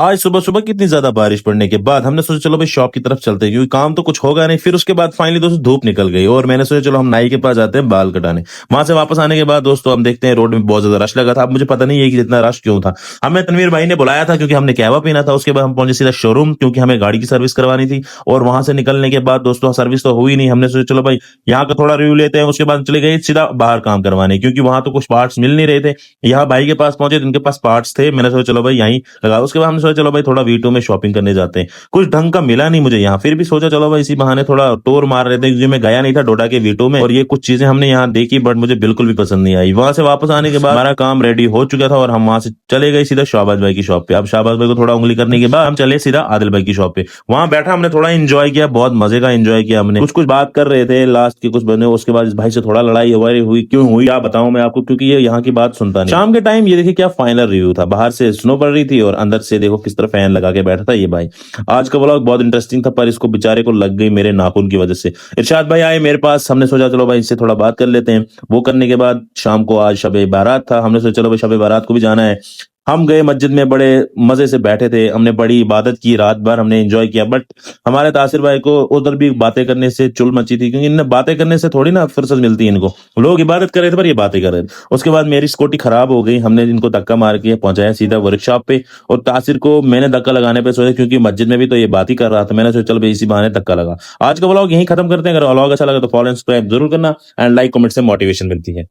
आज सुबह सुबह कितनी ज्यादा बारिश पड़ने के बाद हमने सोचा चलो भाई शॉप की तरफ चलते हैं, क्योंकि काम तो कुछ होगा नहीं। फिर उसके बाद फाइनली दोस्तों धूप निकल गई और मैंने सोचा चलो हम नाई के पास जाते हैं बाल कटाने। वहां से वापस आने के बाद दोस्तों हम देखते हैं रोड में बहुत ज्यादा रश लगा था। अब मुझे पता नहीं है कि जितना रश क्यों था। हमें तनवीर भाई ने बुलाया था क्योंकि हमने कहवा पीना था। उसके बाद हम पहुंचे सीधा शोरूम, क्योंकि हमें गाड़ी की सर्विस करवानी थी। और वहां से निकलने के बाद दोस्तों सर्विस तो हुई नहीं। हमने सोचा चलो भाई यहाँ का थोड़ा रिव्यू लेते हैं। उसके बाद चले गए सीधा बाहर काम करवाने, क्योंकि वहां तो कुछ पार्ट्स मिल नहीं रहे थे। यहाँ भाई के पास पहुंचे, जिनके पास पार्ट्स थे। मैंने सोचा चलो भाई यहीं लगा। उसके बाद हमने सोचा चलो भाई थोड़ा वीटू में शॉपिंग करने जाते हैं। कुछ ढंग का मिला नहीं मुझे यहाँ, फिर भी सोचा चलो भाई इसी बहाने थोड़ा टूर मार रहे थे, क्योंकि मैं गया नहीं था डोडा के वीटू में। और ये कुछ चीजें हमने यहाँ देखी बट मुझे बिल्कुल भी पसंद नहीं आई। वहां से वापस आने के बाद हमारा काम रेडी हो चुका था और हम वहां से चले गए सीधा शाहबाज भाई की शॉप पे। अब शाहबाज भाई को थोड़ा उंगली करने के बाद हम चले सीधा आदिल भाई की शॉप पे। वहां बैठा हमने थोड़ा एंजॉय किया, बहुत मजे का एंजॉय किया हमने। कुछ कुछ बात कर रहे थे लास्ट के कुछ बने। उसके बाद इस भाई से थोड़ा लड़ाई हुई। क्यों हुई क्या बताऊं मैं आपको, क्योंकि ये यहाँ की बात सुनता नहीं। शाम के टाइम ये देखिए क्या फाइनल रिव्यू था। बाहर से स्नो पड़ रही थी और अंदर से देखो किस तरह फैन लगा के बैठा था ये भाई। आज का व्लॉग बहुत इंटरेस्टिंग था, पर इसको बेचारे को लग गई मेरे नाखून की वजह से। इरशाद भाई आए मेरे पास, हमने सोचा चलो भाई इससे थोड़ा बात कर लेते हैं। वो करने के बाद शाम को आज शब बारात था। हमने सोचा चलो भाई शब बारात को भी जाना है। हम गए मस्जिद में, बड़े मजे से बैठे थे। हमने बड़ी इबादत की, रात भर हमने एंजॉय किया। बट हमारे तासिर भाई को उधर भी बातें करने से चुल मची थी, क्योंकि इन्हें बातें करने से थोड़ी ना फुर्सत मिलती है इनको। लोग इबादत कर रहे थे पर ये बातें कर रहे थे। उसके बाद मेरी स्कूटी खराब हो गई। हमने इनको धक्का मार के पहुंचाया सीधा वर्कशॉप पे। और तासिर को मैंने धक्का लगाने पे सोचा, क्योंकि मस्जिद में भी तो ये बात ही कर रहा था। मैंने सोचा चल भाई इसी बहाने धक्का लगा। आज का व्लॉग यहीं खत्म करते हैं। अगर व्लॉग अच्छा लगा तो फॉलो एंड सब्सक्राइब जरूर करना, एंड लाइक कमेंट से मोटिवेशन मिलती है।